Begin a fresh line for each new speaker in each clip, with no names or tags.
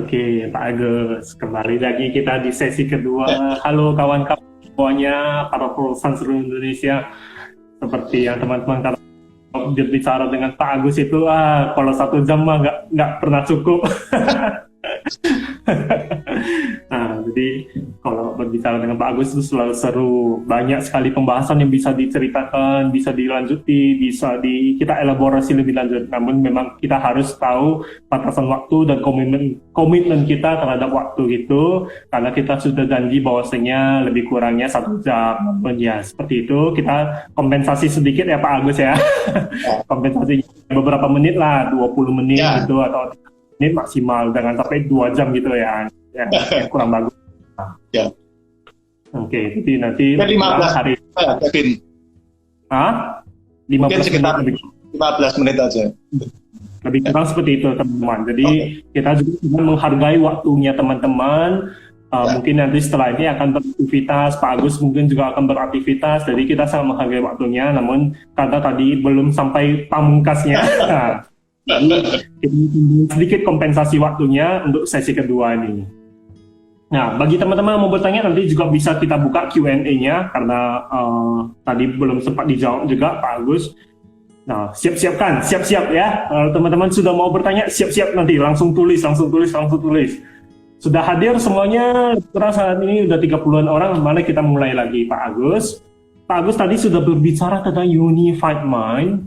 Oke, Pak Agus, kembali lagi kita di sesi kedua. Halo kawan-kawan semuanya, para perusahaan seluruh Indonesia. Seperti yang teman-teman kata, berbicara dengan Pak Agus itu, kalau 1 jam mah nggak pernah cukup. Nah, jadi kalau berbicara dengan Pak Agus itu selalu seru. Banyak sekali pembahasan yang bisa diceritakan, bisa dilanjuti, kita elaborasi lebih lanjut. Namun memang kita harus tahu batasan waktu dan komitmen kita terhadap waktu itu, karena kita sudah janji bahwasanya lebih kurangnya 1 jam. Namun ya seperti itu, kita kompensasi sedikit ya Pak Agus ya. Kompensasi beberapa menit lah, 20 menit gitu atau ini maksimal, jangan sampai 2 jam gitu ya, yang kurang bagus.
Ya.
Oke, jadi nanti
15
hari.
Kevin.
15
Mungkin sekitar
menit
15 menit aja.
lebih kurang seperti itu teman-teman. Jadi kita juga menghargai waktunya teman-teman. Mungkin nanti setelah ini akan beraktivitas, Pak Agus mungkin juga akan beraktivitas. Jadi kita sangat menghargai waktunya. Namun karena tadi belum sampai pamungkasnya. Sedikit kompensasi waktunya untuk sesi kedua ini. Nah, bagi teman-teman yang mau bertanya nanti juga bisa kita buka Q&A-nya karena tadi belum sempat dijawab juga Pak Agus. Nah, siap ya. Kalau teman-teman sudah mau bertanya, siap-siap nanti langsung tulis. Sudah hadir semuanya, kurang saat ini udah 30-an orang. Mari kita mulai lagi Pak Agus. Pak Agus tadi sudah berbicara tentang unified mind.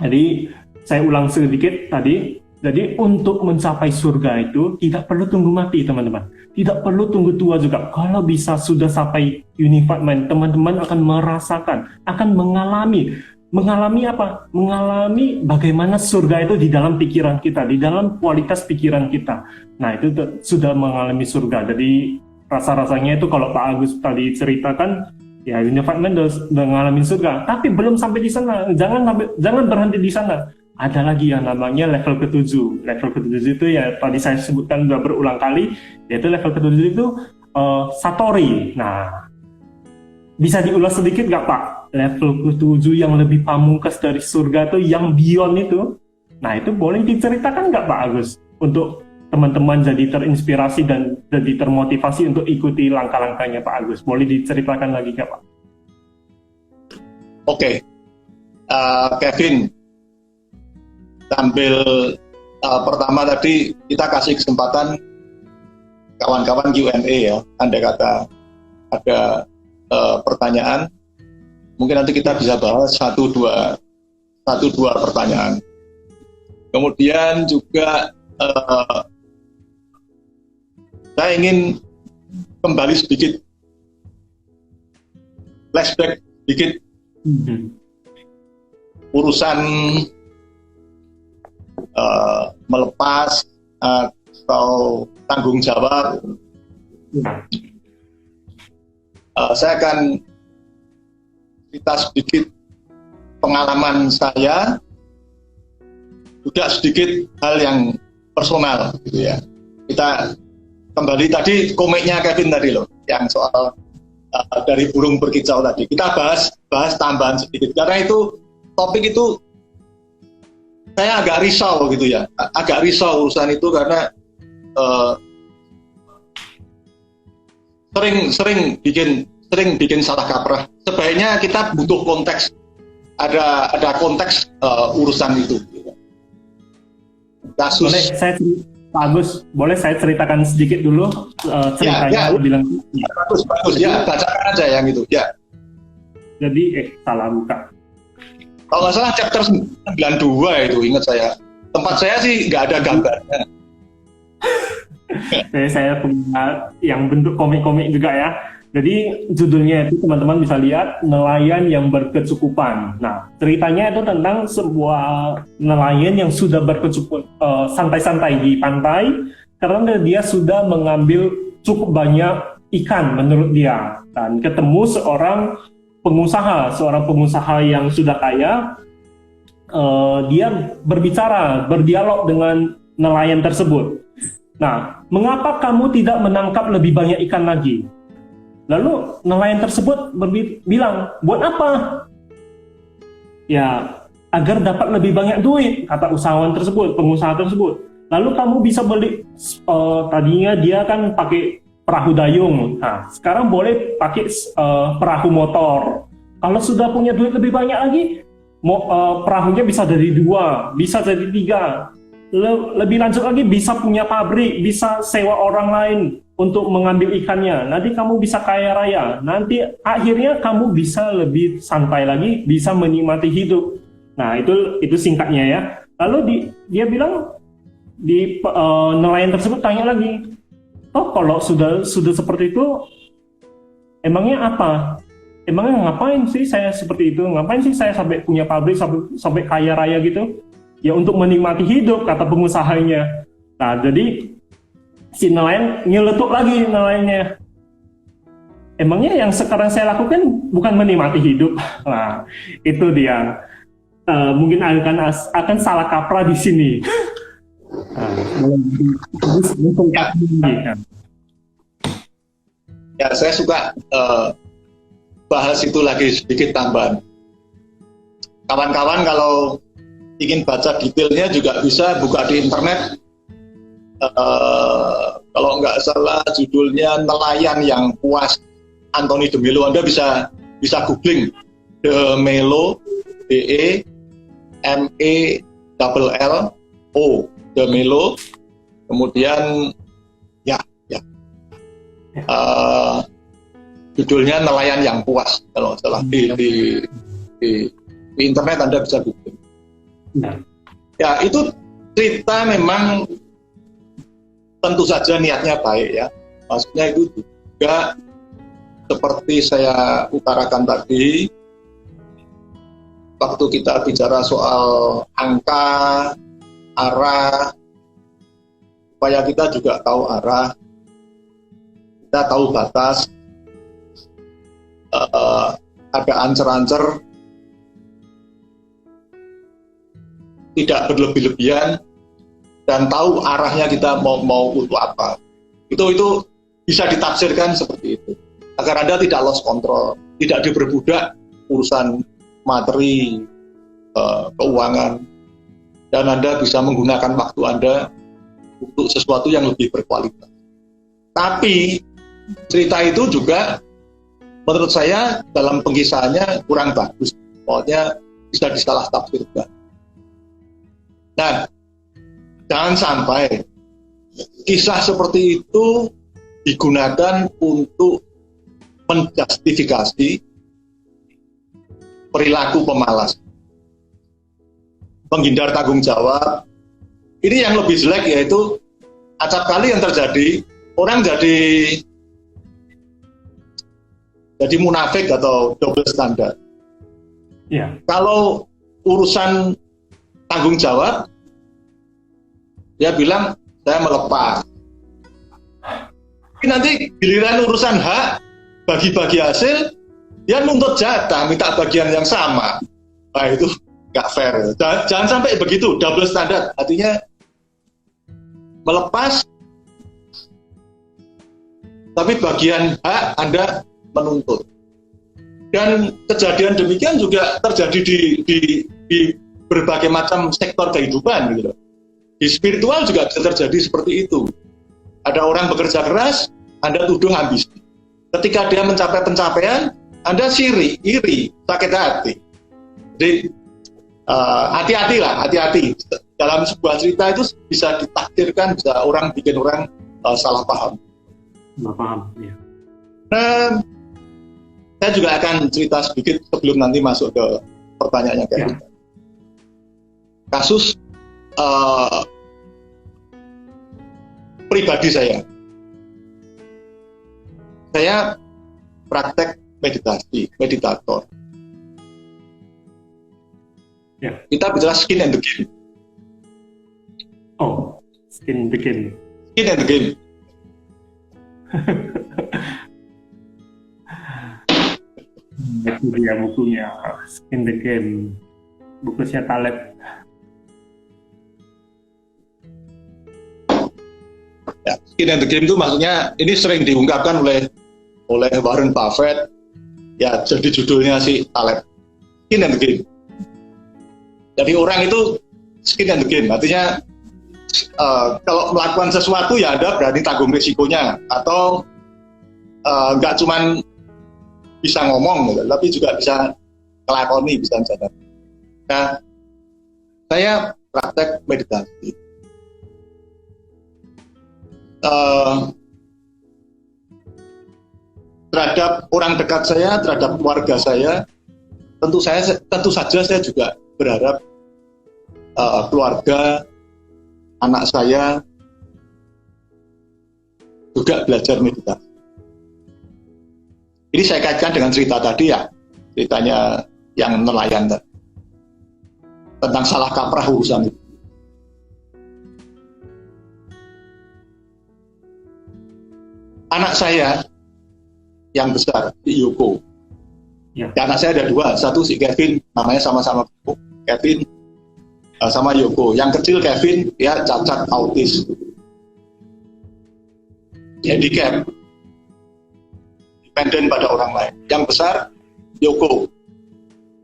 Jadi saya ulang sedikit tadi. Jadi untuk mencapai surga itu tidak perlu tunggu mati teman-teman. Tidak perlu tunggu tua juga. Kalau bisa sudah sampai unified mind, teman-teman akan merasakan, akan mengalami apa? Mengalami bagaimana surga itu di dalam pikiran kita, di dalam kualitas pikiran kita. Nah itu sudah mengalami surga. Jadi rasa-rasanya itu kalau Pak Agus tadi ceritakan, ya unified mind sudah mengalami surga. Tapi belum sampai di sana. Jangan berhenti di sana. Ada lagi yang namanya level ke-7. Level ke-7 itu ya tadi saya sebutkan sudah berulang kali, yaitu level ke-7 itu Satori. Nah, bisa diulas sedikit nggak Pak? Level ke-7 yang lebih pamungkas dari surga itu, yang beyond itu. Nah, itu boleh diceritakan nggak Pak Agus? Untuk teman-teman jadi terinspirasi dan jadi termotivasi untuk ikuti langkah-langkahnya Pak Agus. Boleh diceritakan lagi nggak Pak?
Oke. Kevin, sambil pertama tadi kita kasih kesempatan kawan-kawan Q&A ya. Andai kata ada pertanyaan, mungkin nanti kita bisa bahas satu dua pertanyaan. Kemudian juga saya ingin kembali sedikit, flashback sedikit urusan melepas atau tanggung jawab. Saya akan cerita sedikit pengalaman saya, juga sedikit hal yang personal gitu ya. Kita kembali tadi komiknya Kevin tadi loh, yang soal dari burung berkicau tadi. Kita bahas tambahan sedikit karena itu topik itu saya agak risau gitu ya, agak risau urusan itu karena sering bikin salah kaprah. Sebaiknya kita butuh konteks, ada konteks urusan itu. Kasus.
Pak Agus, boleh saya ceritakan sedikit dulu ceritanya?
Bagus ya, bacakan aja yang itu ya.
Jadi salah buka.
Kalau nggak salah chapter 92 itu, ingat saya. Tempat saya sih nggak ada gambarnya.
Saya punya yang bentuk komik-komik juga ya. Jadi judulnya itu teman-teman bisa lihat, Nelayan yang Berkecukupan. Nah, ceritanya itu tentang sebuah nelayan yang sudah santai-santai di pantai karena dia sudah mengambil cukup banyak ikan menurut dia. Dan ketemu seorang pengusaha yang sudah kaya. Dia berdialog dengan nelayan tersebut. Nah, mengapa kamu tidak menangkap lebih banyak ikan lagi? Lalu nelayan tersebut bilang, buat apa? Ya, agar dapat lebih banyak duit, kata pengusaha tersebut. Lalu kamu bisa beli, tadinya dia kan pakai perahu dayung, nah sekarang boleh pakai perahu motor. Kalau sudah punya duit lebih banyak lagi, perahunya bisa dari 2, bisa jadi 3. Lebih lanjut lagi bisa punya pabrik, bisa sewa orang lain untuk mengambil ikannya. Nanti kamu bisa kaya raya. Nanti akhirnya kamu bisa lebih santai lagi, bisa menikmati hidup. Nah itu singkatnya ya. Lalu dia bilang di nelayan tersebut tanya lagi, oh kalau sudah seperti itu, emangnya apa? Emangnya ngapain sih saya seperti itu? Ngapain sih saya sampai punya pabrik, sampai kaya raya gitu? Ya untuk menikmati hidup, kata pengusahanya. Nah jadi si nelayan nyeletuk lagi nelayannya. Emangnya yang sekarang saya lakukan bukan menikmati hidup? Nah itu dia. Mungkin akan salah kaprah di sini.
Ya, saya suka bahas itu lagi sedikit tambahan. Kawan-kawan kalau ingin baca detailnya juga bisa buka di internet. Kalau nggak salah judulnya Nelayan yang Puas, Anthony de Mello. Anda bisa googling de Mello, DEMELLO, de Mello. Kemudian judulnya Nelayan yang Puas. Kalau nggak salah di internet Anda bisa googling. Ya, itu cerita memang tentu saja niatnya baik ya. Maksudnya itu juga seperti saya utarakan tadi, waktu kita bicara soal angka, arah, supaya kita juga tahu arah, kita tahu batas, ada ancer-ancer, tidak berlebih-lebihan, dan tahu arahnya kita mau untuk apa. Itu bisa ditafsirkan seperti itu, agar Anda tidak lost control, tidak diperbudak urusan materi, keuangan, dan Anda bisa menggunakan waktu Anda untuk sesuatu yang lebih berkualitas. Tapi cerita itu juga menurut saya dalam pengkisahannya kurang bagus, pokoknya bisa disalah tafsirkan. Nah, jangan sampai kisah seperti itu digunakan untuk menjustifikasi perilaku pemalas, menghindar tanggung jawab. Ini yang lebih jelek, yaitu acap kali yang terjadi, orang jadi munafik atau double standar.
Yeah. Kalau
urusan tanggung jawab, dia bilang saya melepas. Tapi nanti giliran urusan hak, bagi-bagi hasil, dia nuntut jatah, minta bagian yang sama. Nah itu nggak fair. Jangan sampai begitu, double standard. Artinya melepas, tapi bagian hak Anda menuntut. Dan kejadian demikian juga terjadi di berbagai macam sektor kehidupan gitu. Di spiritual juga bisa terjadi seperti itu. Ada orang bekerja keras, Anda tuduh ambisi. Ketika dia mencapai pencapaian, Anda iri, sakit hati. Jadi hati-hati. Dalam sebuah cerita itu bisa ditakdirkan, bisa bikin orang salah paham.
Ya.
Saya juga akan cerita sedikit sebelum nanti masuk ke pertanyaannya kayak gitu. Kasus pribadi saya praktek meditator.
Ya.
Kita bicara skin and the game.
Oh, skin and the game.
Skin and the game.
Itu dia bukunya, Skin the Game, bukunya Taleb.
Ya, skin and the game itu maksudnya ini sering diungkapkan oleh Warren Buffett. Ya, jadi judulnya si Taleb, Skin and the Game. Jadi orang itu skin and the game, artinya kalau melakukan sesuatu ya Anda berani tanggung risikonya, atau nggak cuman bisa ngomong gitu, tapi juga bisa ngelakoni, bisa jalan. Nah, saya praktek meditasi. Terhadap orang dekat saya, terhadap keluarga saya, tentu saja saya juga berharap keluarga, anak saya juga belajar meditasi. Ini saya kaitkan dengan cerita tadi ya, ceritanya yang nelayan tadi, tentang salah kaprah urusan itu. Anak saya yang besar, si Yoko. Ya, anak saya ada dua, satu si Kevin, namanya sama-sama Kevin, sama Yoko. Yang kecil Kevin, dia cacat autis, handicap, dependen pada orang lain. Yang besar Yoko,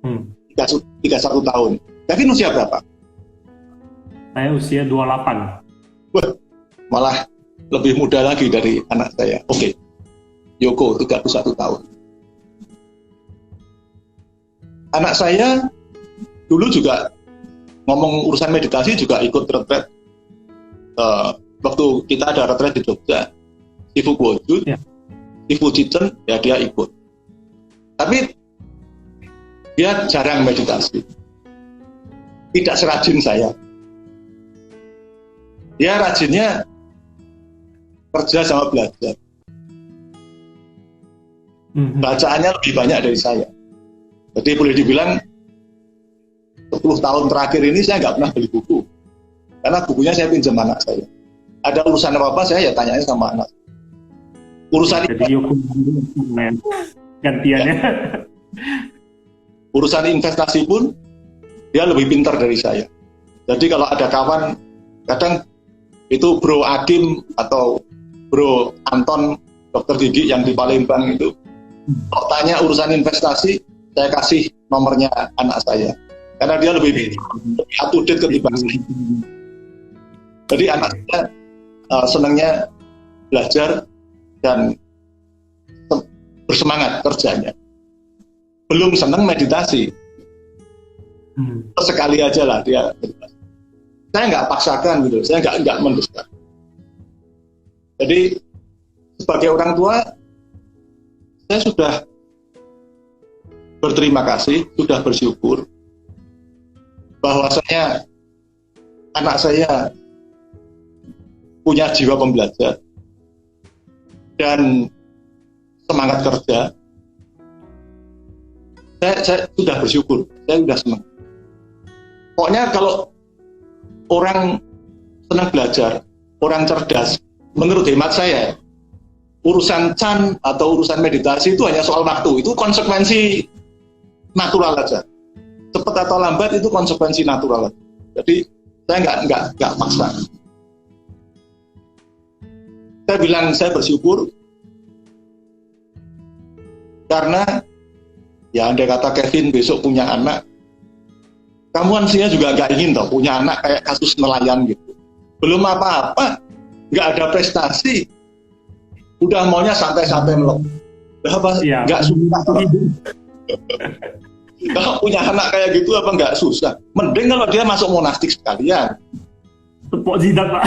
31 tahun. Kevin usia berapa?
Saya usia 28.
Wah, malah lebih muda lagi dari anak saya. Oke. Yoko 31 tahun. Anak saya dulu juga ngomong urusan meditasi, juga ikut retret. Waktu kita ada retret di Jogja, Sifu Gwojun, Sifu Cicen, ya dia ikut. Tapi dia jarang meditasi. Tidak serajin saya. Dia rajinnya kerja sama belajar. Bacaannya lebih banyak dari saya. Jadi boleh dibilang 10 tahun terakhir ini saya nggak pernah beli buku, karena bukunya saya pinjam anak saya. Ada urusan apa saya ya tanyanya sama anak. Urusan
jadi Yoko gantiannya.
Ya. Urusan investasi pun dia lebih pintar dari saya. Jadi kalau ada kawan, kadang itu Bro Akim atau Bro Anton, dokter gigi yang di Palembang itu, kalau tanya urusan investasi, saya kasih nomornya anak saya, karena dia lebih up to date ketimbang saya. Jadi anak saya senangnya belajar dan bersemangat kerjanya. Belum senang meditasi. Sekali aja lah dia meditasi. Saya nggak paksakan gitu, saya nggak mendesak. Jadi sebagai orang tua, saya sudah berterima kasih, sudah bersyukur bahwasanya anak saya punya jiwa pembelajar dan semangat kerja. Saya sudah bersyukur, saya sudah senang. Pokoknya kalau orang senang belajar, orang cerdas, menurut hemat saya, urusan Chan atau urusan meditasi itu hanya soal waktu, itu konsekuensi natural aja. Cepat atau lambat itu konsekuensi natural aja. Jadi saya nggak maksa. Saya bilang saya bersyukur karena ya andai kata Kevin besok punya anak, kamu kan juga nggak ingin toh punya anak kayak kasus nelayan gitu. Belum apa-apa, nggak ada prestasi, udah maunya santai-santai melok. Nggak susah. Kalau punya anak kayak gitu apa nggak susah? Mending kalau dia masuk monastik sekalian.
Tepuk jidat, Pak.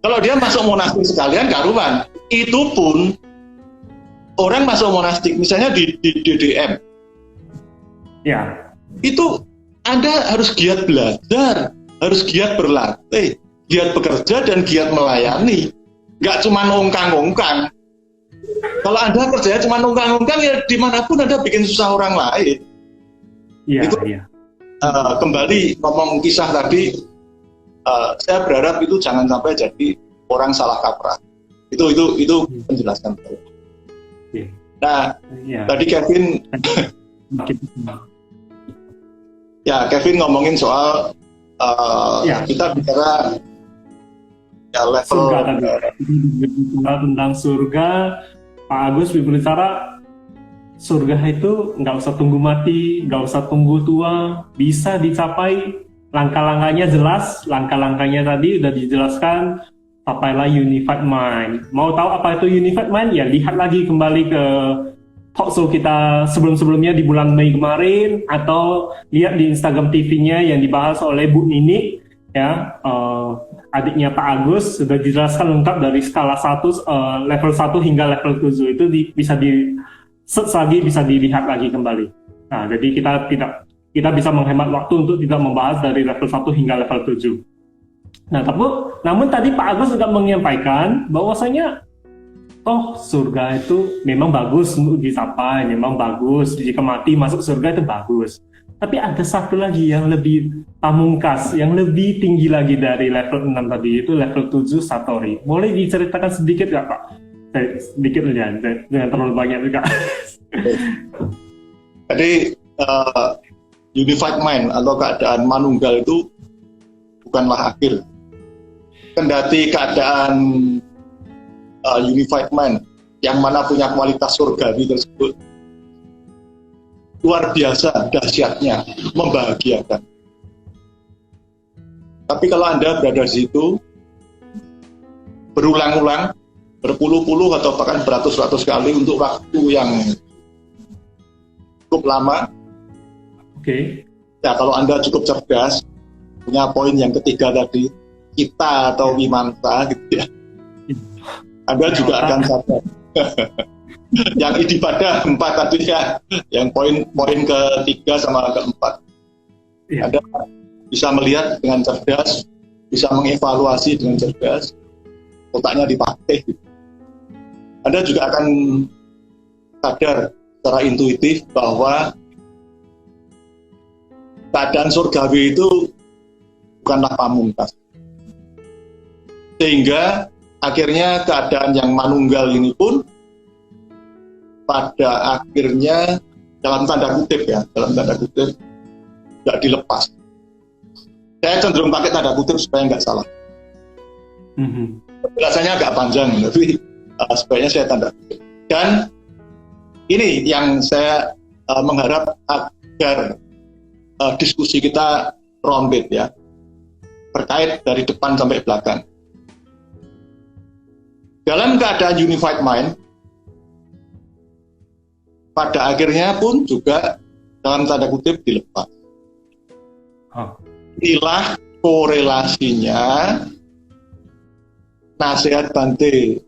Kalau dia masuk monastik sekalian karuan. Itu pun orang masuk monastik, misalnya di DDM.
Ya.
Itu Anda harus giat belajar, harus giat berlatih, giat bekerja dan giat melayani. Nggak cuma ngongkang-ngongkang. Kalau Anda kerjanya cuma nungkang-nungkang, ya dimanapun Anda bikin susah orang lain.
Iya,
itu,
iya.
Kembali ngomong kisah tadi, saya berharap itu jangan sampai jadi orang salah kaprah. Itu penjelasan saya.
Iya.
Nah, iya. Tadi Kevin, ya Kevin ngomongin soal kita bicara ya level
surga tentang surga. Pak Agus berbicara surga itu nggak usah tunggu mati, nggak usah tunggu tua, bisa dicapai langkah-langkahnya jelas, langkah-langkahnya tadi udah dijelaskan, capailah unified mind. Mau tahu apa itu unified mind? Ya lihat lagi kembali ke talk show kita sebelum-sebelumnya di bulan Mei kemarin, atau lihat di Instagram TV-nya yang dibahas oleh Bu Nini, ya, adiknya Pak Agus, sudah dijelaskan lengkap dari skala 1, level 1 hingga level 7 itu bisa di search lagi, bisa dilihat lagi kembali. Nah, jadi kita bisa menghemat waktu untuk tidak membahas dari level 1 hingga level 7. Nah, namun tadi Pak Agus juga menyampaikan bahwasanya surga itu memang bagus untuk dicapai, memang bagus, jika mati masuk surga itu bagus. Tapi ada satu lagi yang lebih pamungkas, yang lebih tinggi lagi dari level 6 tadi, itu level 7 Satori. Boleh diceritakan sedikit nggak Pak? Sedikit aja, jangan terlalu banyak juga.
Jadi unified mind atau keadaan manunggal itu bukanlah akhir. Kendati keadaan unified mind yang mana punya kualitas surgawi tersebut luar biasa dahsyatnya, membahagiakan. Tapi kalau Anda berada di situ berulang-ulang, berpuluh-puluh atau bahkan beratus-ratus kali untuk waktu yang cukup lama, ya kalau Anda cukup cerdas, punya poin yang ketiga tadi, kita atau wimansa gitu ya, Anda juga akan sadar. Yang ibadah 4 tadi ya, yang poin ketiga sama keempat, Anda bisa melihat dengan cerdas, bisa mengevaluasi dengan cerdas, otaknya dipakai. Anda juga akan sadar secara intuitif bahwa keadaan surgawi itu bukanlah pamungkas. Sehingga akhirnya keadaan yang manunggal ini pun pada akhirnya dalam tanda kutip nggak dilepas. Saya cenderung pakai tanda kutip supaya nggak salah. Penjelasannya agak panjang, tapi sebaiknya saya tanda kutip. Dan ini yang saya mengharap agar diskusi kita rounded ya, terkait dari depan sampai belakang. Dalam keadaan unified mind, pada akhirnya pun juga dalam tanda kutip dilepas. Inilah korelasinya nasihat Bante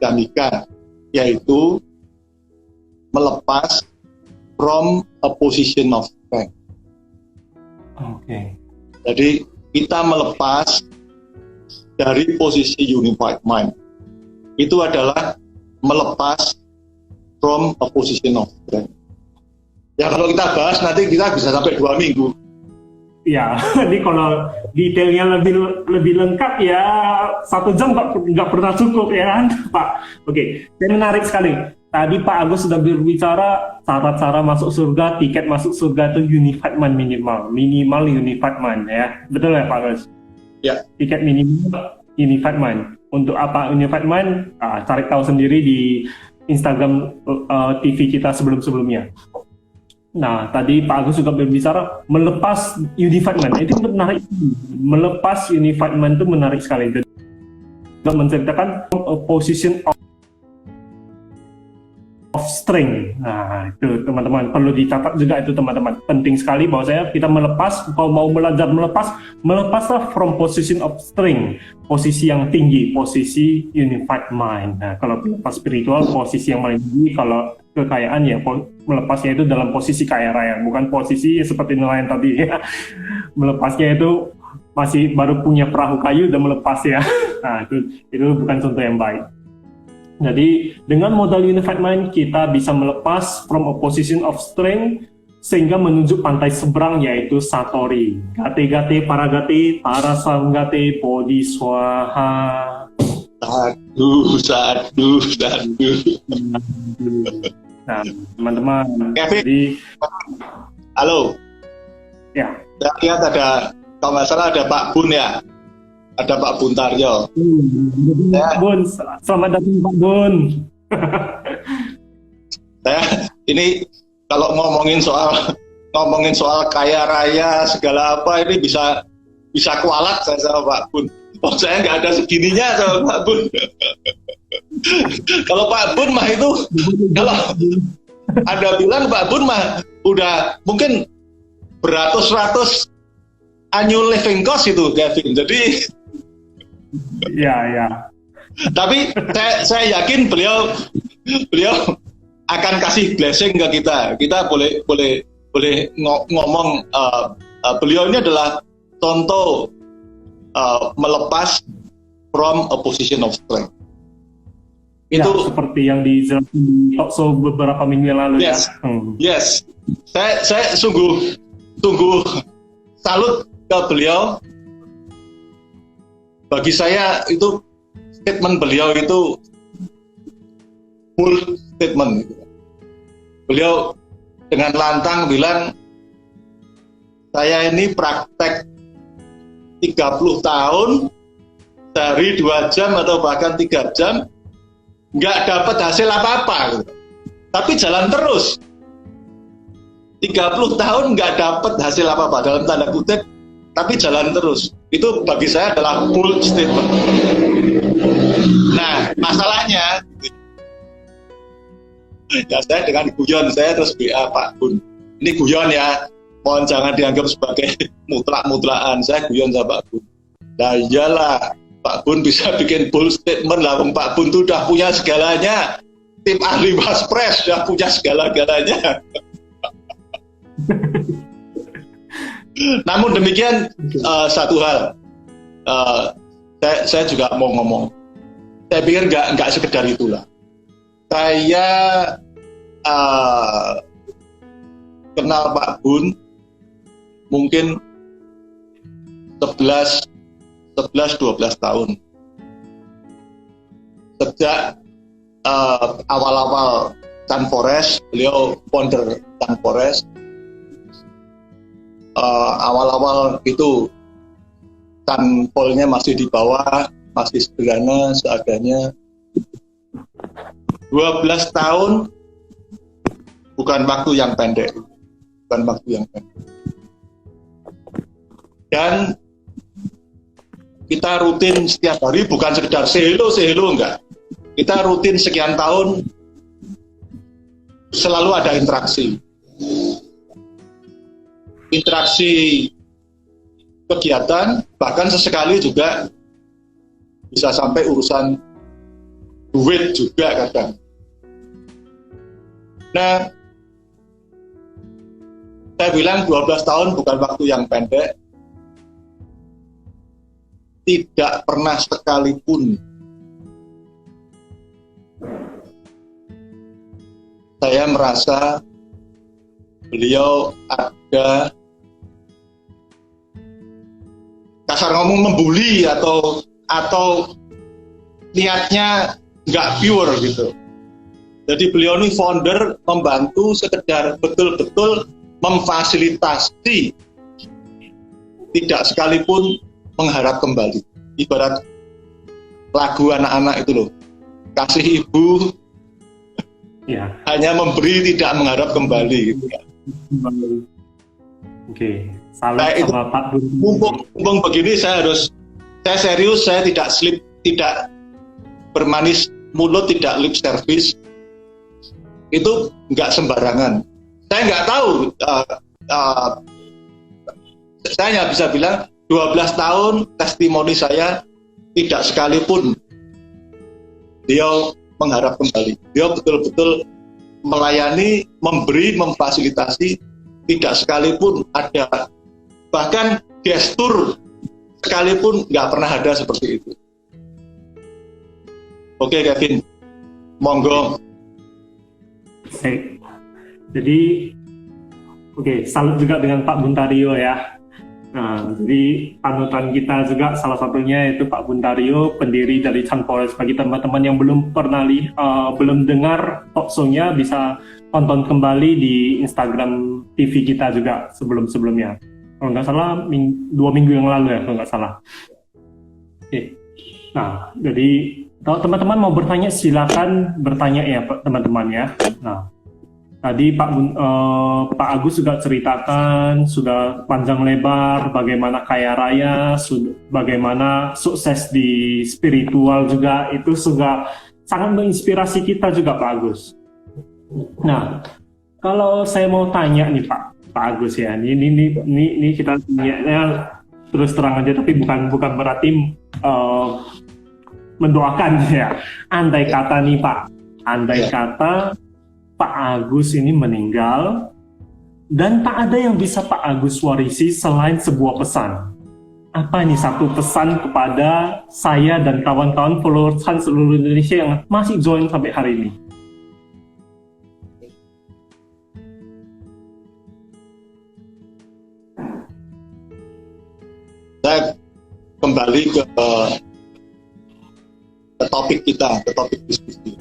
Dhammika, yaitu melepas from a position of strength. Jadi kita melepas dari posisi unified mind. Itu adalah melepas from a position of strength. Ya kalau kita bahas nanti kita bisa sampai 2 minggu.
Ya, ini kalau detailnya lebih lengkap ya 1 jam nggak pernah cukup ya kan Pak. Oke, dan menarik sekali. Tadi Pak Agus sudah berbicara syarat-syarat masuk surga, tiket masuk surga itu unified mind minimal unified mind ya. Betul ya Pak Agus?
Ya.
Tiket minimal unified mind. Untuk apa unified mind? Cari tahu sendiri di Instagram TV kita sebelum-sebelumnya. Nah, tadi Pak Agus juga berbicara melepas unified mind. Itu menarik. Melepas unified mind itu menarik sekali. Dan menceritakan position of strength. Nah, itu teman-teman perlu dicatat juga itu teman-teman. Penting sekali bahwa kita melepas, kalau mau belajar melepaslah from position of strength, posisi yang tinggi, posisi unified mind. Nah, kalau melepas spiritual, posisi yang paling tinggi. Kalau kekayaan ya melepasnya itu dalam posisi kaya raya, bukan posisi seperti nelayan tadi ya. Melepasnya itu masih baru punya perahu kayu dan melepas ya. Nah, itu bukan contoh yang baik. Jadi dengan modal unified mind kita bisa melepas from a position of strength sehingga menuju pantai seberang yaitu Satori. Gate paragate parasanggate bodhiswaha.
Sadu.
Nah, teman-teman.
Kevin.
Jadi,
halo.
Ya.
Saya lihat ada, kalau nggak salah ada Pak Bun ya. Ada Pak Buntarjo.
Pak Bun, selamat datang Pak Bun.
Saya ini kalau ngomongin soal ngomongin soal kaya raya segala apa ini bisa kualat saya sama Pak Bun. Oh, saya nggak ada segininya sama Pak Bun. Kalau Pak Bun mah itu, kalau Anda bilang Pak Bun mah udah mungkin beratus-ratus annual living cost itu, Kevin. Jadi,
ya.
tapi saya yakin beliau akan kasih blessing ke kita. Kita boleh ngomong beliau ini adalah contoh melepas from a position of strength.
Ya,
Itu
seperti yang dijelaskan di talkshow beberapa minggu yang lalu.
yes,
ya.
yes. Saya sungguh salut ke beliau. Bagi saya itu statement beliau itu full statement. Beliau dengan lantang bilang, saya ini praktek 30 tahun dari 2 jam atau bahkan 3 jam nggak dapat hasil apa-apa gitu. Tapi jalan terus 30 tahun nggak dapat hasil apa-apa dalam tanda kutip, tapi jalan terus. Itu bagi saya adalah full statement. Nah, masalahnya ya saya dengan guyon saya terus BA Pak Bun, ini guyon ya, mohon jangan dianggap sebagai mutlak-mutlakan. Saya guyon sama Pak Bun. Nah iyalah, Pak Bun bisa bikin bold statement lah. Pak Bun itu udah punya segalanya, tim ahli Waspres udah punya segala-galanya. Namun demikian, satu hal saya juga mau ngomong. Saya pikir nggak sekedar itulah. Saya kenal Pak Bun mungkin 11-12 tahun. Sejak awal-awal Sun Forest, beliau founder Sun Forest. Awal-awal itu tanpolnya masih di bawah, masih sederhana seadanya. 12 tahun bukan waktu yang pendek, dan kita rutin setiap hari, bukan sekedar say hello enggak, kita rutin sekian tahun selalu ada interaksi kegiatan, bahkan sesekali juga bisa sampai urusan duit juga kadang. Nah, saya bilang 12 tahun bukan waktu yang pendek. Tidak pernah sekalipun saya merasa beliau ada kasar ngomong membuli atau niatnya nggak pure gitu. Jadi beliau ini founder, membantu sekedar betul-betul memfasilitasi, tidak sekalipun mengharap kembali. Ibarat lagu anak-anak itu loh, kasih ibu
Ya.
hanya memberi, tidak mengharap kembali gitu ya.
Oke, salut
Nah, itu
sama Pak Bun.
mumpung begini saya serius, saya tidak bermanis mulut, tidak lip service. Itu nggak sembarangan. Saya nggak tahu, saya hanya bisa bilang 12 tahun testimoni saya tidak sekalipun dia mengharap kembali. Dia betul-betul melayani, memberi, memfasilitasi, tidak sekalipun ada, bahkan gestur sekalipun nggak pernah ada seperti itu. Oke Kevin, monggo.
Baik. Jadi, oke, salut juga dengan Pak Buntario ya. Nah, jadi panutan kita juga salah satunya itu Pak Buntario, pendiri dari Sun Forest. Bagi teman-teman yang belum belum dengar talkshow-nya, bisa tonton kembali di Instagram TV kita juga sebelum-sebelumnya. Kalau nggak salah 2 minggu yang lalu ya, kalau nggak salah. Oke. Nah, jadi kalau teman-teman mau bertanya, silakan bertanya ya teman-teman ya. Nah, Tadi Pak Agus juga ceritakan sudah panjang lebar bagaimana kaya raya, bagaimana sukses di spiritual juga, itu juga sangat menginspirasi kita juga Pak Agus. Nah, kalau saya mau tanya nih Pak Agus ya, ini kita tanya terus terang aja, tapi bukan berarti mendoakan ya. Andai kata nih Pak, andai kata Pak Agus ini meninggal dan tak ada yang bisa Pak Agus warisi selain sebuah pesan. Apa ini satu pesan kepada saya dan kawan-kawan followers seluruh Indonesia yang masih join sampai hari ini?
Saya kembali ke topik kita, ke topik diskusi.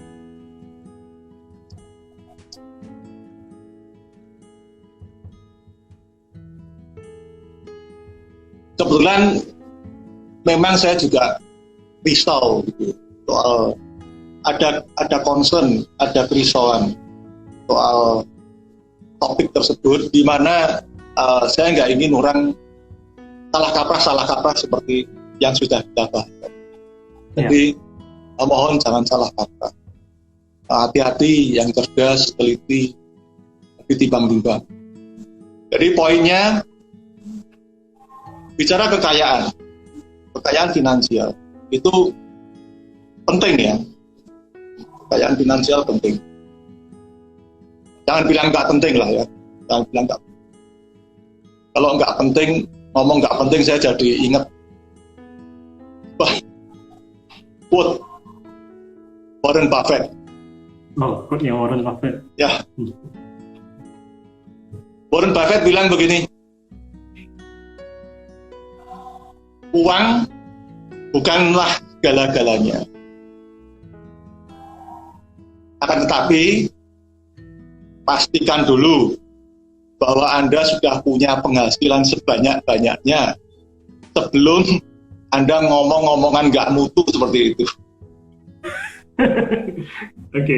Kebetulan memang saya juga risau gitu, soal ada concern, ada kerisauan soal topik tersebut, di mana saya nggak ingin orang salah kaprah seperti yang sudah kita bahas. Jadi mohon jangan salah kaprah. Hati-hati, yang cerdas, teliti, ditimbang-timbang. Jadi poinnya, bicara kekayaan finansial itu penting ya. Kekayaan finansial penting. Jangan bilang nggak penting lah ya. Jangan bilang nggak. Kalau nggak penting, ngomong nggak penting, saya jadi ingat quote Warren Buffett.
Oh, quote-nya Warren Buffett.
Ya. Warren Buffett bilang begini, uang bukanlah segala-galanya. Akan tetapi, pastikan dulu bahwa Anda sudah punya penghasilan sebanyak-banyaknya sebelum Anda ngomong-ngomongan nggak mutu seperti itu.
Oke.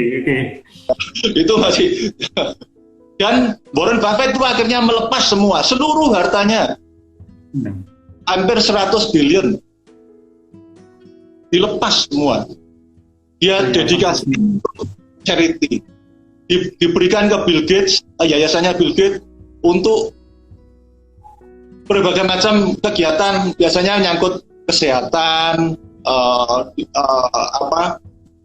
Itu masih. Dan Warren Buffett itu akhirnya melepas seluruh hartanya. Hampir 100 billion dilepas semua. Dia dedikasi charity, diberikan ke Bill Gates, yayasannya Bill Gates, untuk berbagai macam kegiatan, biasanya nyangkut kesehatan,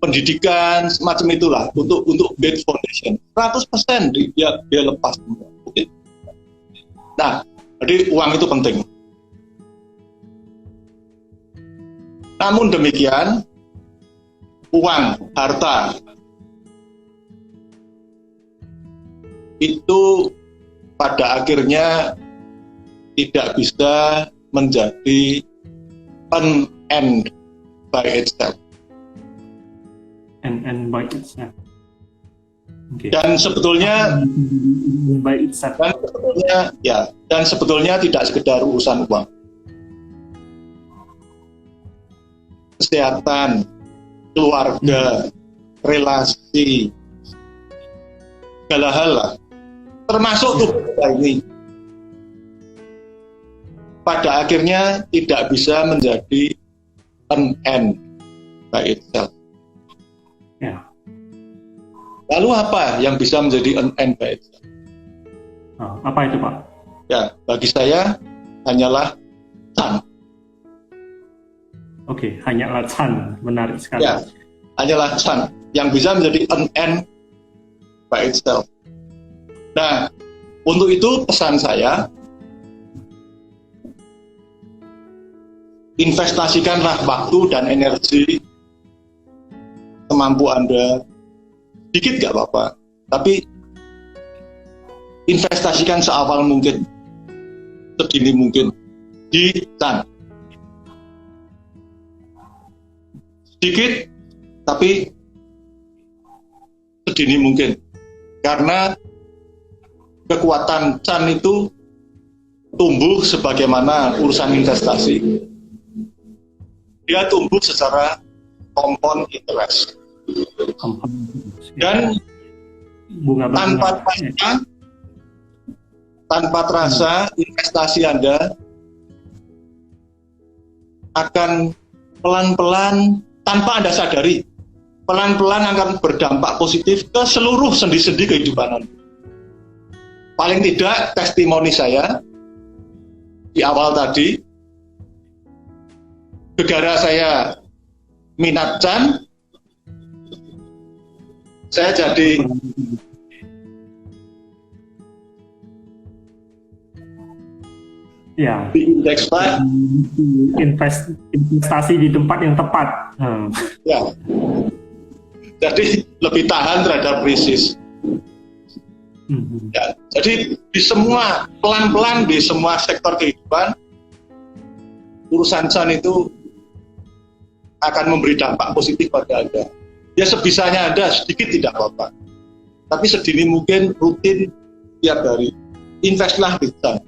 pendidikan, semacam itulah, untuk Gates Foundation. 100% dia lepas semua. Oke. Nah, jadi uang itu penting. Namun demikian, uang, harta, itu pada akhirnya tidak bisa menjadi an end by itself.
An end by itself. Okay.
Dan sebetulnya
by itself.
Dan sebetulnya tidak sekedar urusan uang. Kesehatan, keluarga, relasi, segala hal lah, termasuk tubuh kita ini, pada akhirnya tidak bisa menjadi an end by itself.
Ya.
Lalu apa yang bisa menjadi an end by itself?
Apa itu Pak?
Ya, bagi saya hanyalah Chan.
Oke, hanyalah Chan, menarik sekali.
Ya, hanyalah Chan yang bisa menjadi an end by itself. Nah, untuk itu pesan saya, investasikanlah waktu dan energi semampu Anda, sedikit gak apa-apa, tapi investasikan seawal mungkin, sedini mungkin di Chan. Sedikit, tapi sedini mungkin. Karena kekuatan Chan itu tumbuh sebagaimana urusan investasi. Dia tumbuh secara compound interest. Dan
bunga
tanpa
berbunga.
tanpa terasa investasi Anda akan pelan-pelan, tanpa Anda sadari, pelan-pelan akan berdampak positif ke seluruh sendi-sendi kehidupan Anda. Paling tidak, testimoni saya di awal tadi, gara-gara saya minat Chan, saya jadi
Ya,
di indeks fund.
investasi di tempat yang tepat.
Ya. Jadi lebih tahan terhadap krisis. Ya. Jadi di semua, pelan-pelan di semua sektor kehidupan, urusan Chan itu akan memberi dampak positif pada Anda. Ya sebisanya Anda, sedikit tidak apa-apa. Tapi sedini mungkin rutin tiap hari. Investlah di Chan.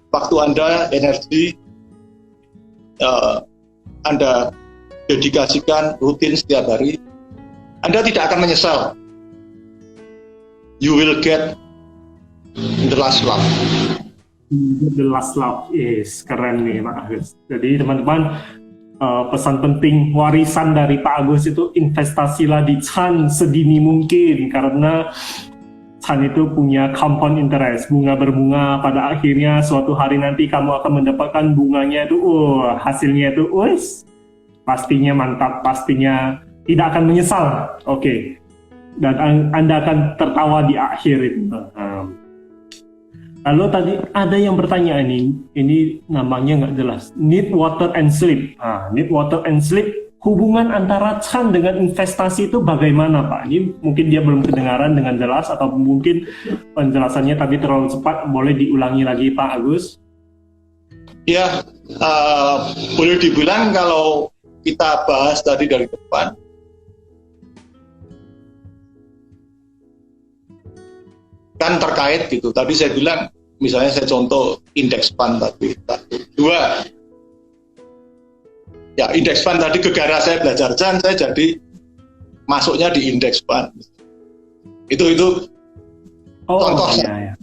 Waktu Anda, energi Anda dedikasikan rutin setiap hari, Anda tidak akan menyesal. You will get the last love.
The last love, yes, keren nih Pak Agus. Jadi teman-teman, pesan penting warisan dari Pak Agus itu investasilah di Chan sedini mungkin, karena Chan itu punya compound interest, bunga berbunga. Pada akhirnya suatu hari nanti kamu akan mendapatkan bunganya itu, hasilnya itu, pastinya mantap, pastinya tidak akan menyesal. Oke. Dan Anda akan tertawa di akhir itu. Lalu tadi ada yang bertanya ini namanya nggak jelas. Need water and sleep. Need water and sleep. Hubungan antara Chan dengan investasi itu bagaimana Pak? Ini mungkin dia belum kedengaran dengan jelas atau mungkin penjelasannya tadi terlalu cepat. Boleh diulangi lagi Pak Agus?
Ya, boleh dibilang kalau kita bahas tadi dari depan, kan terkait gitu. Tadi saya bilang, misalnya saya contoh indeks fund tadi. Dua, ya indeks fund tadi gara-gara saya belajar Chan, saya jadi masuknya di indeks fund. Itu contoh.
Ya.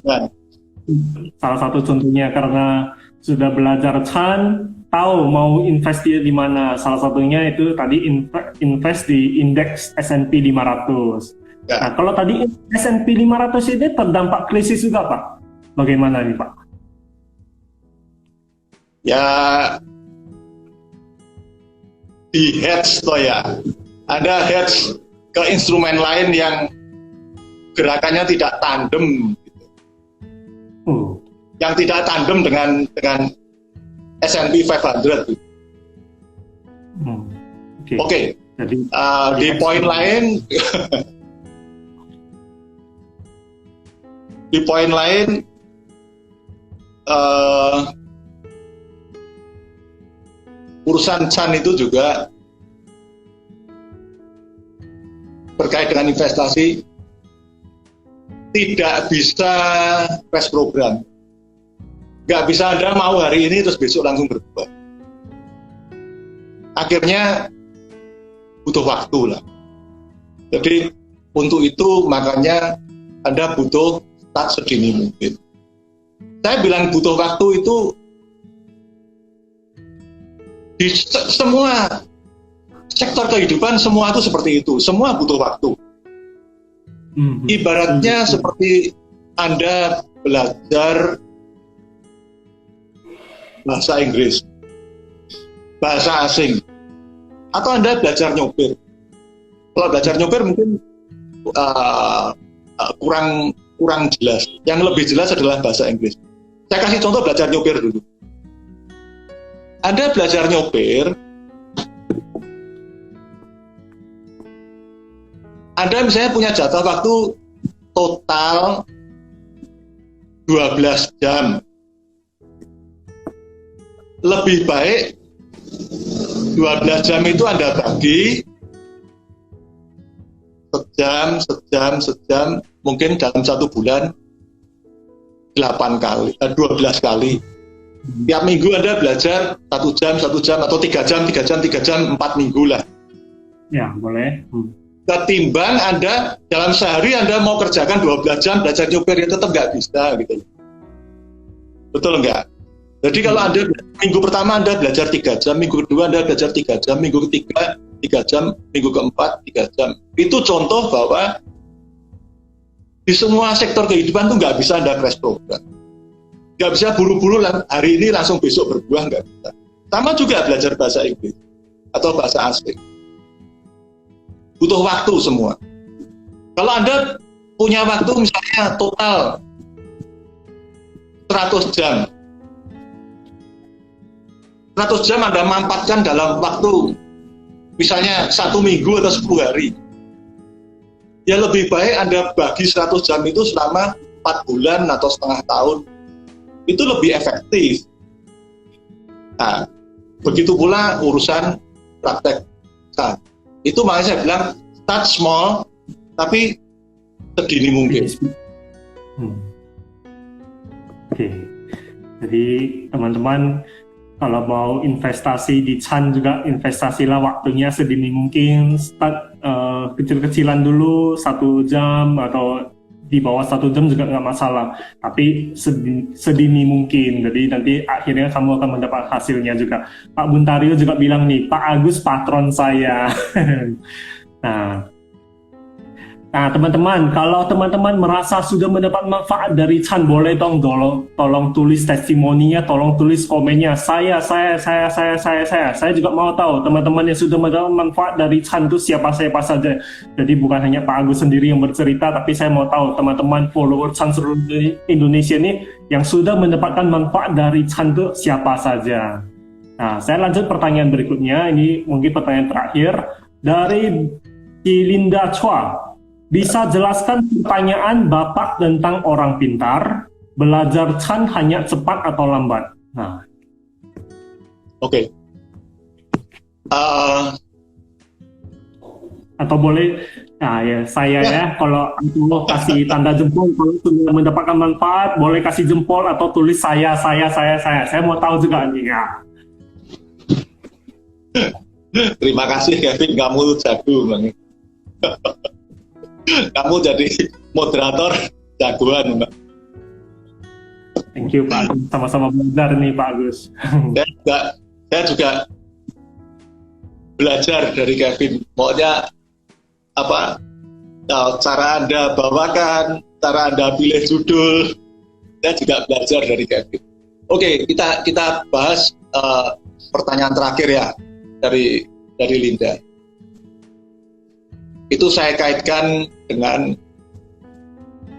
Salah satu contohnya karena sudah belajar Chan, tahu mau invest di mana. Salah satunya itu tadi invest di indeks S&P 500.
Ya.
Nah, kalau tadi S&P 500 ini terdampak krisis juga Pak. Bagaimana nih Pak?
Ya, di hedge toh ya. Ada hedge ke instrumen lain yang gerakannya tidak tandem. Yang tidak tandem dengan S&P 500. Oke.
Jadi
di poin lain, di poin lain, urusan Chan itu juga berkait dengan investasi, tidak bisa press program. Nggak bisa Anda mau hari ini terus besok langsung berubah. Akhirnya butuh waktu lah. Jadi untuk itu makanya Anda butuh start sedini mungkin. Saya bilang butuh waktu itu di semua sektor kehidupan, semua itu seperti itu. Semua butuh waktu. Ibaratnya seperti Anda belajar bahasa Inggris, bahasa asing, atau Anda belajar nyopir. Kalau belajar nyopir mungkin kurang jelas. Yang lebih jelas adalah bahasa Inggris. Saya kasih contoh belajar nyopir dulu. Anda belajar nyopir, Anda misalnya punya jatah waktu total 12 jam. Lebih baik 12 jam itu Anda bagi sejam, mungkin dalam satu bulan 12 kali. Tiap minggu Anda belajar 1 jam, atau 3 jam, 4 minggu lah.
Ya, boleh.
ketimbang Anda dalam sehari Anda mau kerjakan 12 jam belajar nyopir ya tetap nggak bisa gitu. Betul nggak? Jadi kalau Anda minggu pertama Anda belajar 3 jam, minggu kedua Anda belajar 3 jam, minggu ketiga 3 jam, minggu keempat 3 jam. Itu contoh bahwa di semua sektor kehidupan tuh nggak bisa Anda crash program. Nggak bisa buru-buru hari ini langsung besok berbuah, nggak bisa. Sama juga belajar bahasa Inggris atau bahasa asing. Butuh waktu semua. Kalau Anda punya waktu misalnya total 100 jam. 100 jam Anda mampatkan dalam waktu misalnya 1 minggu atau 10 hari. Ya lebih baik Anda bagi 100 jam itu selama 4 bulan atau setengah tahun. Itu lebih efektif. Nah, begitu pula urusan praktek. Nah, itu makanya saya bilang start small, tapi sedini mungkin.
Oke. Jadi teman-teman kalau mau investasi di Chan juga investasilah waktunya sedini mungkin. Start kecil-kecilan dulu 1 jam atau di bawah 1 jam juga nggak masalah, tapi sedini mungkin. Jadi nanti akhirnya kamu akan mendapat hasilnya juga. Pak Buntario juga bilang nih, Pak Agus patron saya. Nah, teman-teman, kalau teman-teman merasa sudah mendapat manfaat dari Chan, boleh dong tolong tulis testimoninya, tolong tulis komennya. Saya juga mau tahu teman-teman yang sudah mendapat manfaat dari Chan itu siapa saja. Jadi bukan hanya Pak Agus sendiri yang bercerita, tapi saya mau tahu teman-teman follower Chan seluruh Indonesia ini yang sudah mendapatkan manfaat dari Chan itu siapa saja. Nah, saya lanjut pertanyaan berikutnya. Ini mungkin pertanyaan terakhir dari Cilinda Chua. Bisa jelaskan pertanyaan Bapak tentang orang pintar, belajar Chan hanya cepat atau lambat? Nah,
Oke.
Atau boleh, nah ya saya ya, kalau mau kasih tanda jempol kalau sudah mendapatkan manfaat, boleh kasih jempol atau tulis saya. Saya mau tahu juga nih ya.
Terima kasih Kevin, kamu jago banget. Kamu jadi moderator jagoan, Mbak.
Thank you Pak Agus, sama-sama belajar nih Pak Agus.
Saya juga belajar dari Kevin. Maunya apa? Cara Anda bawakan, cara Anda pilih judul. Saya juga belajar dari Kevin. Oke, kita bahas pertanyaan terakhir ya dari Linda. Itu saya kaitkan dengan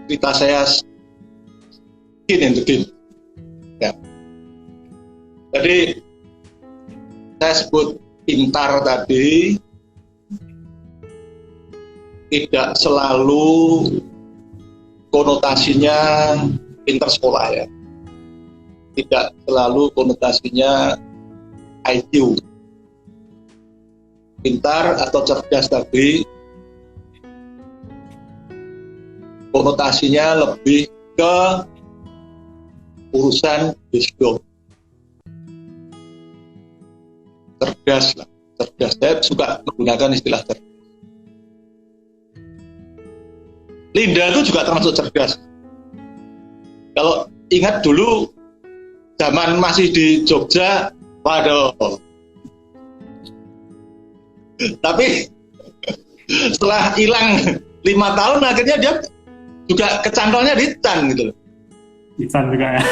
cerita saya skin in the game. Ya. Jadi saya sebut pintar tadi tidak selalu konotasinya pintar sekolah ya. Tidak selalu konotasinya IQ. Pintar atau cerdas tadi konotasinya lebih ke urusan wisdom. Cerdas lah, cerdas. Saya suka menggunakan istilah cerdas. Linda itu juga termasuk cerdas. Kalau ingat dulu zaman masih di Jogja, waduh. Tapi setelah hilang 5 tahun akhirnya dia juga kecantolnya di Chan gitu.
Di Chan juga ya.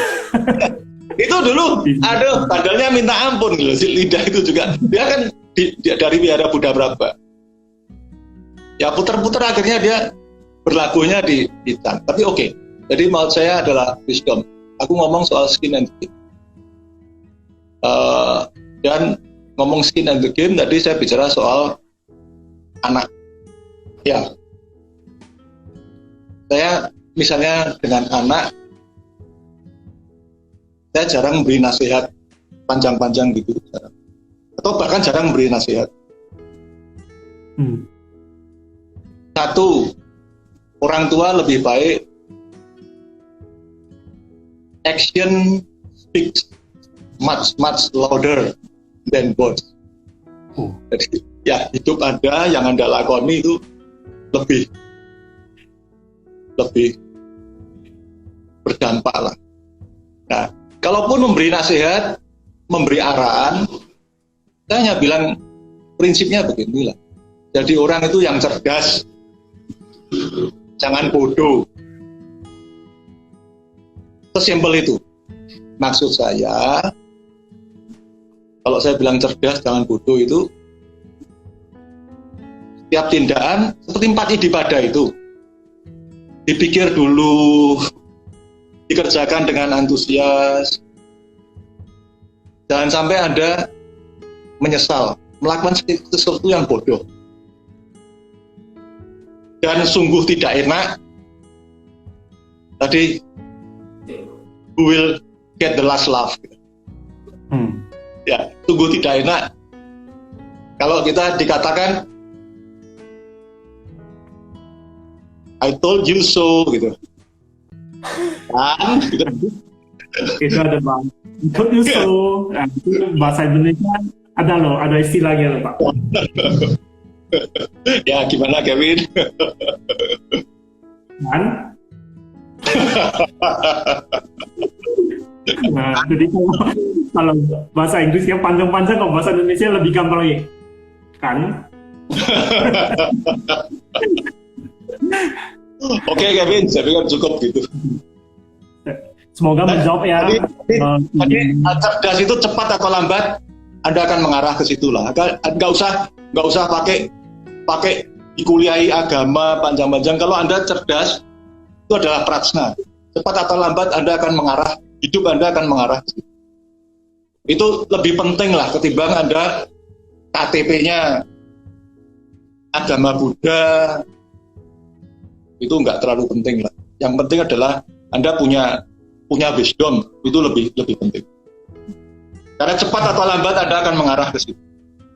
Itu dulu, aduh, padahal minta ampun gitu. Si Linda itu juga, dia kan dari Wihara Buddha Prabha. Ya puter-puter akhirnya dia berlakunya di Chan. Tapi oke. Jadi maksud saya adalah wisdom. Aku ngomong soal skin and the game. Dan ngomong skin and the game, tadi saya bicara soal anak. Ya. Saya misalnya dengan anak, saya jarang memberi nasihat panjang-panjang gitu, atau bahkan jarang memberi nasihat. Satu, orang tua lebih baik action speaks much louder than words. Jadi ya hidup Anda yang Anda lakoni itu lebih berdampak lah. Nah, kalaupun memberi nasihat, memberi arahan, saya hanya bilang prinsipnya beginilah. Jadi orang itu yang cerdas, jangan bodoh. Sesimpel itu. Maksud saya, kalau saya bilang cerdas, jangan bodoh itu, setiap tindakan seperti 4 ibadah itu, dipikir dulu, dikerjakan dengan antusias, jangan sampai Anda menyesal melakukan sesuatu yang bodoh dan sungguh tidak enak. Tadi, who will get the last laugh? Ya, sungguh tidak enak kalau kita dikatakan I told you so, gitu. Kan, gitu.
Itu ada bang. Told you so. Nah, itu bahasa Indonesia ada loh, ada istilahnya loh Pak.
Ya, gimana Kevin?
Kan? Nah, jadi kalau bahasa Inggrisnya panjang-panjang, kalau bahasa Indonesia lebih gampang lagi. Kan?
Oke Kevin, saya pikir cukup gitu.
Semoga menjawab ya.
Jadi cerdas itu cepat atau lambat Anda akan mengarah ke situlah. Nggak usah pakai dikuliahi agama panjang-panjang. Kalau Anda cerdas, itu adalah prajna. Cepat atau lambat Anda akan mengarah, hidup Anda akan mengarah ke situ. Itu lebih penting lah ketimbang Anda KTP-nya agama Buddha. Itu nggak terlalu penting lah. Yang penting adalah Anda punya wisdom, itu lebih penting. Karena cepat atau lambat Anda akan mengarah ke situ.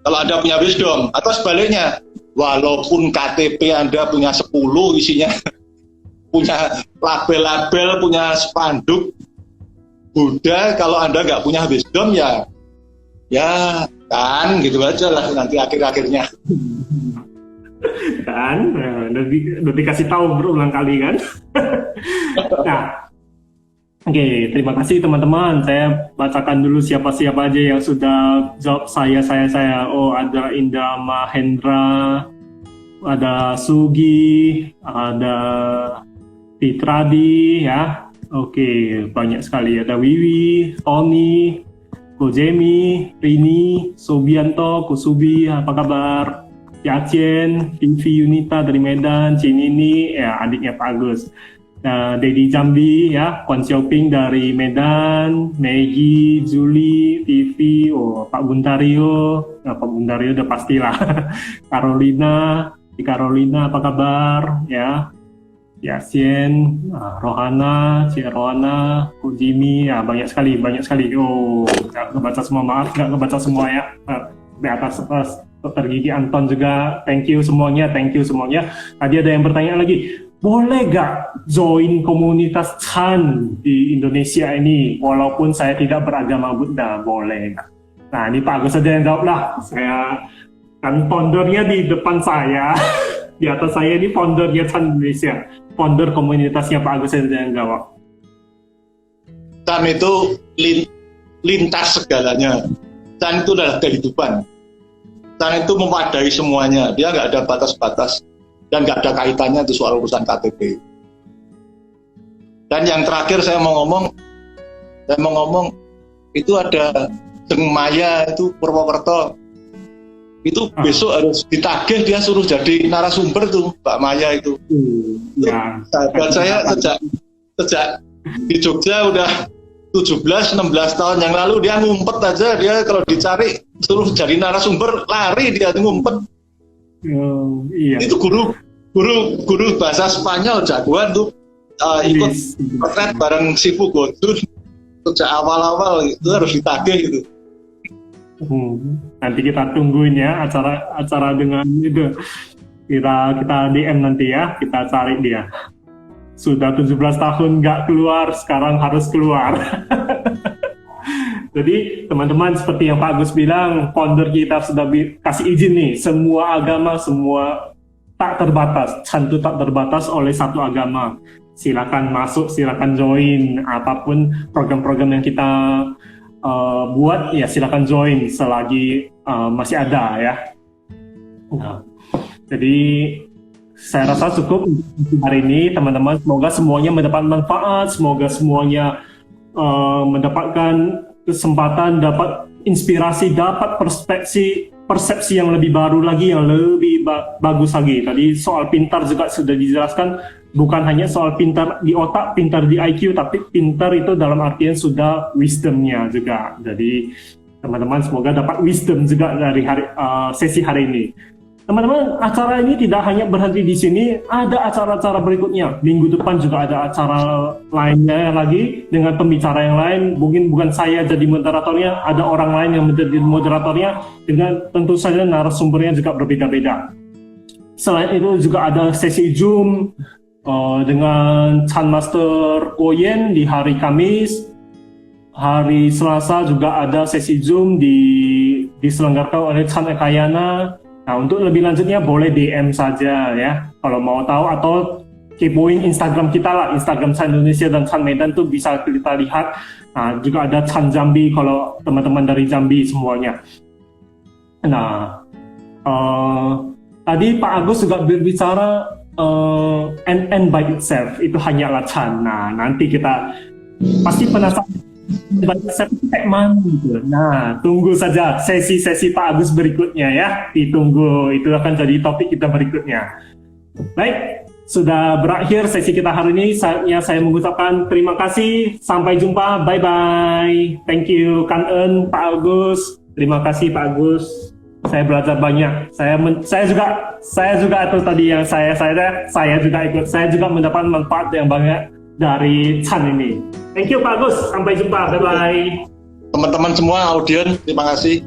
Kalau Anda punya wisdom, atau sebaliknya, walaupun KTP Anda punya 10 isinya, punya label-label, punya spanduk Buddha, kalau Anda nggak punya wisdom ya kan, gitu aja lah nanti akhir-akhirnya.
Kan, udah dikasih tahu berulang kali kan. Nah, oke, terima kasih teman-teman. Saya bacakan dulu siapa-siapa aja yang sudah jawab saya. Oh, ada Indra Mahendra, ada Sugi, ada Fitradi ya. Oke, banyak sekali. Ada Wiwi, Tony, Kojemi, Rini, Sobianto, Kusubi, apa kabar? Yacien, Vivi Yunita dari Medan, Cinini, ya adiknya Pak Agus. Dedi Jambi, ya, Kwan Xiaoping dari Medan, Maggie, Julie, Vivi, Pak Buntario, Pak Buntario udah pastilah. Carolina, apa kabar? Ya, Yasien, Rohana, Cia Rohana, Kujimi, ya banyak sekali. Oh, nggak kebaca semua, maaf, nggak kebaca semua ya. Di atas Dr. Gigi Anton juga, thank you semuanya. Tadi ada yang bertanya lagi, boleh gak join komunitas Chan di Indonesia ini walaupun saya tidak beragama Buddha? Boleh gak? Nah, ini Pak Agus saja yang jawab lah. Saya kan foundernya di depan saya. Di atas saya ini foundernya Chan Indonesia, founder komunitasnya Pak Agus saja yang jawab.
Chan itu lintas segalanya. Chan itu adalah kehidupan. Chan itu memadai semuanya. Dia nggak ada batas-batas dan nggak ada kaitannya itu soal urusan KTP. Dan yang terakhir saya mau ngomong itu ada Jeng Maya itu Purwokerto. Itu besok harus ditagih, dia suruh jadi narasumber tuh Mbak Maya itu.
Ya.
Sahabat saya sejak di Jogja udah 17-16 tahun yang lalu dia ngumpet aja, dia kalau dicari suruh jadi narasumber lari dia ngumpet.
Iya.
Itu guru bahasa Spanyol jagoan tuh ikut potret bareng Sifu Godun sejak awal-awal itu harus ditagih gitu.
Nanti kita tungguin ya acara dengan itu. Kita DM nanti ya, kita cari dia. Sudah 17 tahun nggak keluar, sekarang harus keluar. Jadi teman-teman, seperti yang Pak Agus bilang, founder kita sudah kasih izin nih, semua agama, semua tak terbatas. Chan itu tak terbatas oleh satu agama. Silakan masuk, silakan join apapun program-program yang kita buat, ya silakan join selagi masih ada ya. Nah, jadi saya rasa cukup untuk hari ini teman-teman. Semoga semuanya mendapat manfaat, semoga semuanya mendapatkan kesempatan, dapat inspirasi, dapat persepsi yang lebih baru lagi, yang lebih bagus lagi. Tadi soal pintar juga sudah dijelaskan, bukan hanya soal pintar di otak, pintar di IQ, tapi pintar itu dalam artian sudah wisdomnya juga. Jadi teman-teman semoga dapat wisdom juga dari sesi hari ini. Teman-teman, acara ini tidak hanya berhenti di sini, ada acara-acara berikutnya. Minggu depan juga ada acara lainnya lagi dengan pembicara yang lain. Mungkin bukan saya jadi moderatornya, ada orang lain yang menjadi moderatornya, dengan tentu saja narasumbernya juga berbeda-beda. Selain itu juga ada sesi Zoom dengan Chan Master Koyen di hari Kamis. Hari Selasa juga ada sesi Zoom diselenggarakan oleh Chan Ekayana. Nah, untuk lebih lanjutnya boleh DM saja ya, kalau mau tahu, atau kepoin Instagram kita lah, Instagram Chan Indonesia dan Chan Medan tuh bisa kita lihat. Nah, juga ada Chan Jambi kalau teman-teman dari Jambi semuanya. Nah, tadi Pak Agus juga berbicara and by itself itu hanyalah Chan. Nah, nanti kita pasti penasaran itu kayak mana gitu. Nah, tunggu saja sesi-sesi Pak Agus berikutnya ya. Ditunggu, itu akan jadi topik kita berikutnya. Baik, sudah berakhir sesi kita hari ini. Saatnya saya mengucapkan terima kasih. Sampai jumpa. Bye-bye. Thank you, Kan Eun, Pak Agus. Terima kasih, Pak Agus. Saya belajar banyak. Saya juga itu tadi yang saya juga ikut. Saya juga mendapat manfaat yang banyak dari Chan ini. Thank you Pak Agus, sampai jumpa, bye-bye.
Teman-teman semua, audien, terima kasih.